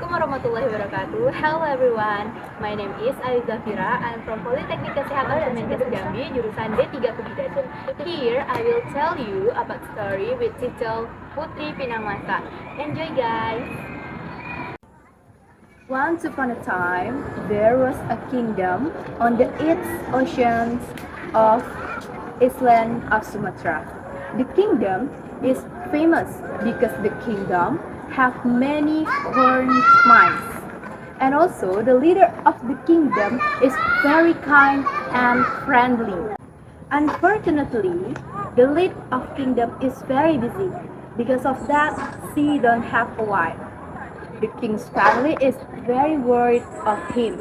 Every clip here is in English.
Assalamualaikum warahmatullahi wabarakatuh. Hello everyone, my name is Zafira. I'm from Politeknik Kesehatan Kemenkes Jambi, jurusan D3 Kebidana. Here I will tell you about story with title Putri Pinang Masak. Enjoy guys! Once upon a time, there was a kingdom on the east oceans of island of Sumatra. The kingdom is famous because the kingdom have many corn mines. And also the leader of the kingdom is very kind and friendly. Unfortunately, the lead of kingdom is very busy. Because of that, she don't have a wife. The king's family is very worried of him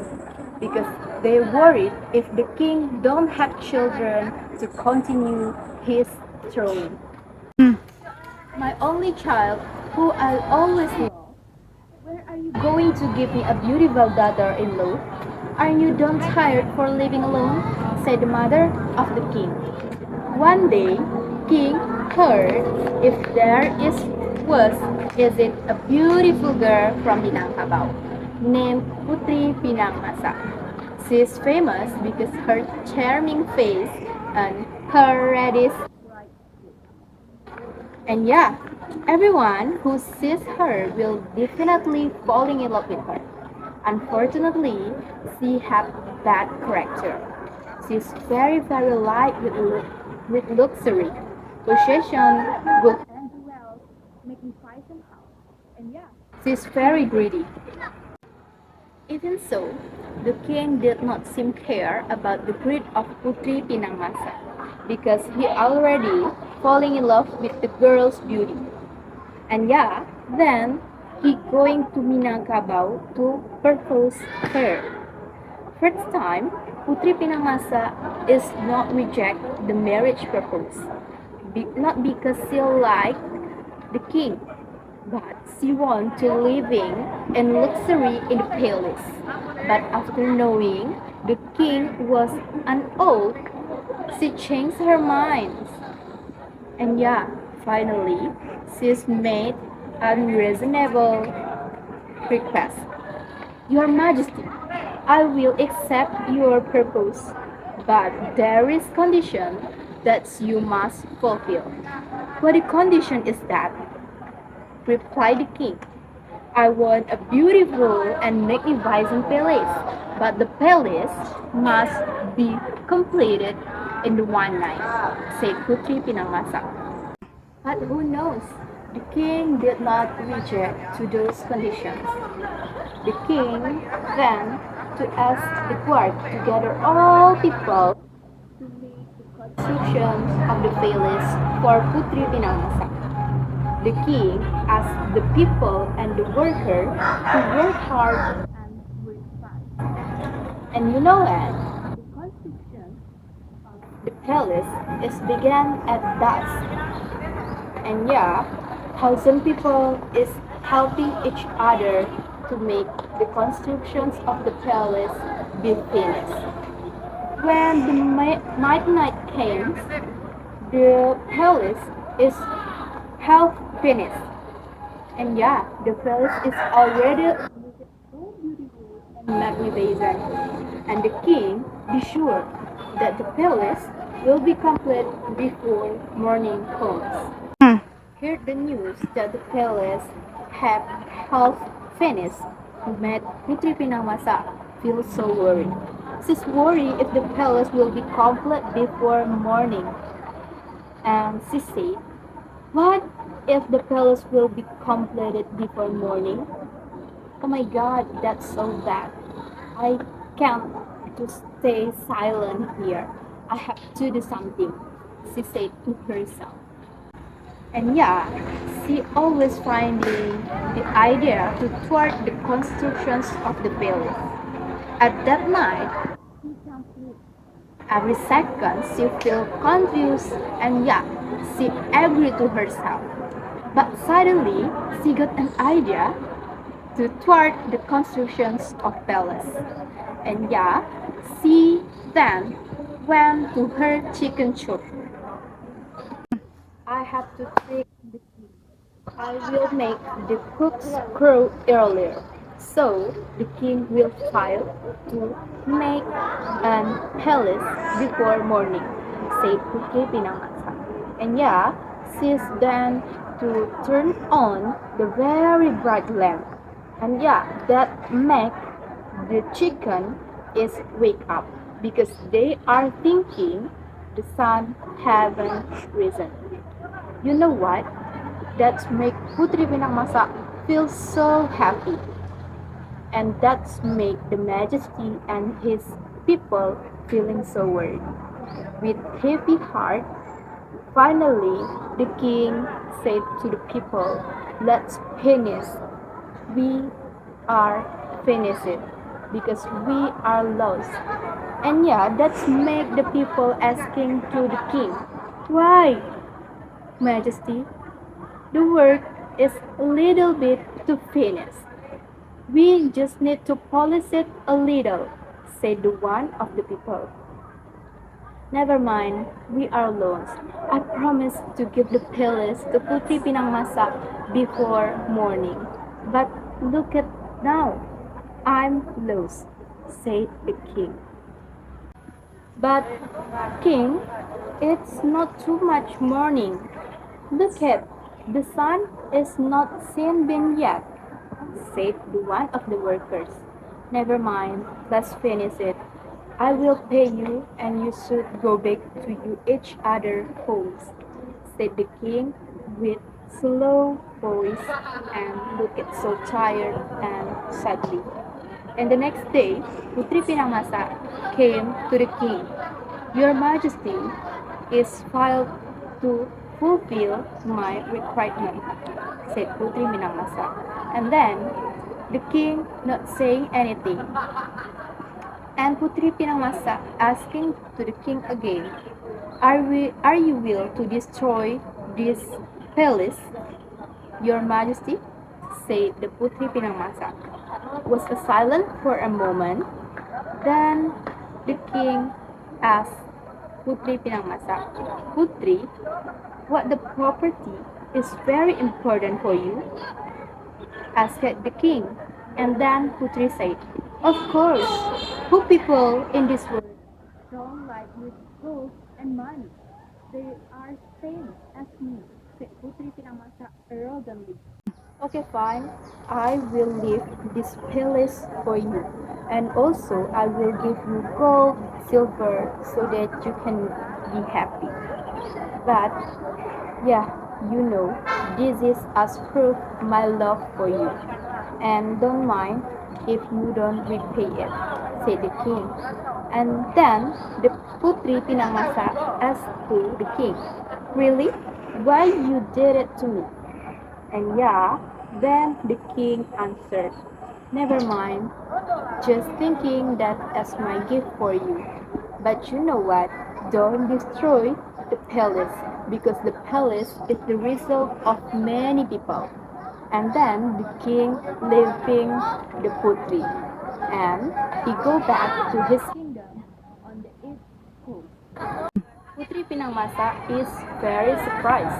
because they worried if the king don't have children to continue his throne. My only child, who I always love, where are you going to give me a beautiful daughter-in-law? Are you done tired for living alone? Said the mother of the king. One day, king heard if there was is it a beautiful girl from Minangkabau named Putri Pinang Masak. She is famous because her charming face and her reddish. And yeah, everyone who sees her will definitely falling in love with her. Unfortunately, she has bad character. She's very light with luxury, possession, good and wealth, making price and house. And yeah, she's very greedy. Even so, the king did not seem care about the greed of Putri Pinang Masak because he already falling in love with the girl's beauty. And yeah, then he going to Minangkabau to propose her. First time, Putri Pinang Masak is not reject the marriage proposal, not because she like the king, but she want to living in luxury in the palace. But after knowing the king was an old, she changed her mind. And yeah, finally, she's made unreasonable request. Your Majesty, I will accept your proposal, but there is condition that you must fulfill. What the condition is that? Replied the king. I want a beautiful and magnificent palace, but the palace must be completed in the one night, said Putri Pinang Masak. But who knows? The king did not reject to those conditions. The king then to ask the court to gather all people to make the construction of the palace for Putri Pinang Masak. The king asked the people and the worker to work hard and work fast. And you know what? The construction of the palace is began at dusk. And yeah, thousand people is helping each other to make the constructions of the palace be finished. When the midnight came, the palace is half finished. And yeah, the palace is already so beautiful and magnificent. And the king be sure that the palace will be complete before morning comes. Heard the news that the palace had half finished made Putri Pinang Masak feel so worried. She's worried if the palace will be complete before morning. And she said, what if the palace will be completed before morning? Oh my god, that's so bad. I can't to stay silent here. I have to do something, she said to herself. And yeah, she always finding the idea to thwart the constructions of the palace. At that night, she can't sleep. Every second she feel confused and yeah, she agreed to herself. But suddenly, she got an idea to thwart the constructions of palace. And yeah, she then went to her chicken shop. I have to trick the king. I will make the cooks crow earlier, So the king will file to make an palace before morning, said Putri Pinamasa. And yeah, she's then to turn on the very bright lamp. And yeah, that make the chicken is wake up because they are thinking the sun haven't risen. You know what? That make Putri Pinangmasa feel so happy, and that's make the majesty and his people feeling so worried. With heavy heart, finally the king said to the people, "Let's finish. We are finished because we are lost." And yeah, that's make the people asking to the king, "Why, Majesty? The work is a little bit too finished. We just need to polish it a little," said the one of the people. "Never mind, we are lost. I promise to give the palace to Putri Pinangmasa before morning. But look at now, I'm lost," said the king. "But, king, it's not too much morning. Look at, the sun is not seen been yet," said the one of the workers. "Never mind, let's finish it. I will pay you and you should go back to you each other homes," said the king with slow voice and looked so tired and sadly. And the next day, Putri Pinamasa came to the king. "Your Majesty is filed to fulfill my requirement," said Putri Pinamasa. And then the king not saying anything. And Putri Pinangmasa asking to the king again, are you will to destroy this palace?" "Your Majesty," said the Putri Pinangmasa. Was silent for a moment. Then the king asked Putri Pinangmasa, "Putri, what the property is very important for you?" asked the king. And then Putri said, "Of course, who people in this world don't like with gold and money? They are same as me," said Putri Pinamasa arrogantly. "Okay, fine. I will leave this palace for you. And also I will give you gold, silver, so that you can be happy. But yeah, you know, this is as proof my love for you. And don't mind if you don't repay it," said the king. And then the Putri Pinamasa asked to the king, "Really? Why you did it to me?" And yeah, then the king answered, "Never mind, just thinking that as my gift for you. But you know what? Don't destroy the palace, because the palace is the result of many people." And then the king leaving the Putri, and he go back to his kingdom on the east coast. Putri Pinangmasa is very surprised,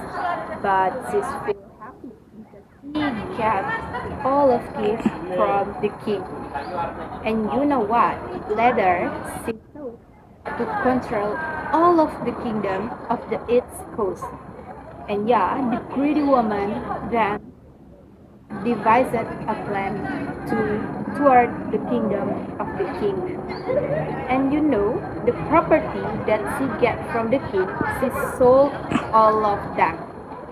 but she's feel happy because he got all of gifts from the king. And you know what? Later, she thought to control all of the kingdom of the east coast. And yeah, the greedy woman then devised a plan to toward the kingdom of the king. And you know, the property that she get from the king, she sold all of them,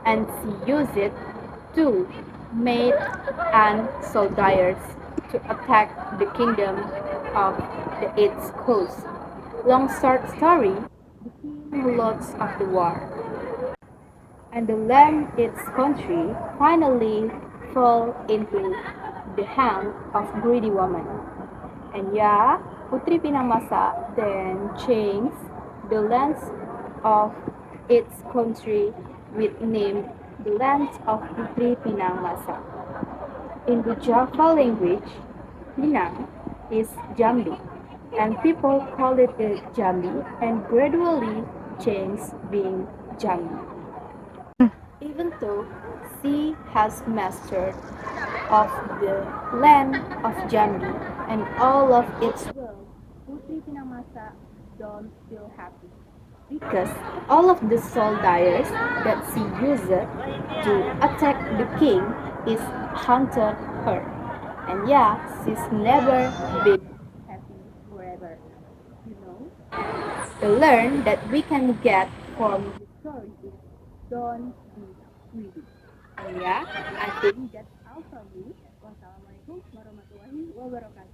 and she used it to make and soldiers to attack the kingdom of the East Coast. Long short story, the king lost of the war, and the land its country finally fell into the hand of greedy woman. And yeah, Putri Pinamasa then changed the lands of its country with name the lands of Putri Pinamasa. In the Java language, Pinang is Jambi, and people call it the Jambi and gradually changed being Jambi. Even though she has mastered of the land of Jambi and all of its wealth, Putri Pinang Masak don't feel happy because all of the soldiers that she used to attack the king is hunted her. And yeah, she's never been happy forever. You know? The learn that we can get from the story is don't be greedy. And yeah, I think that's all from me. Wassalamualaikum warahmatullahi wabarakatuh.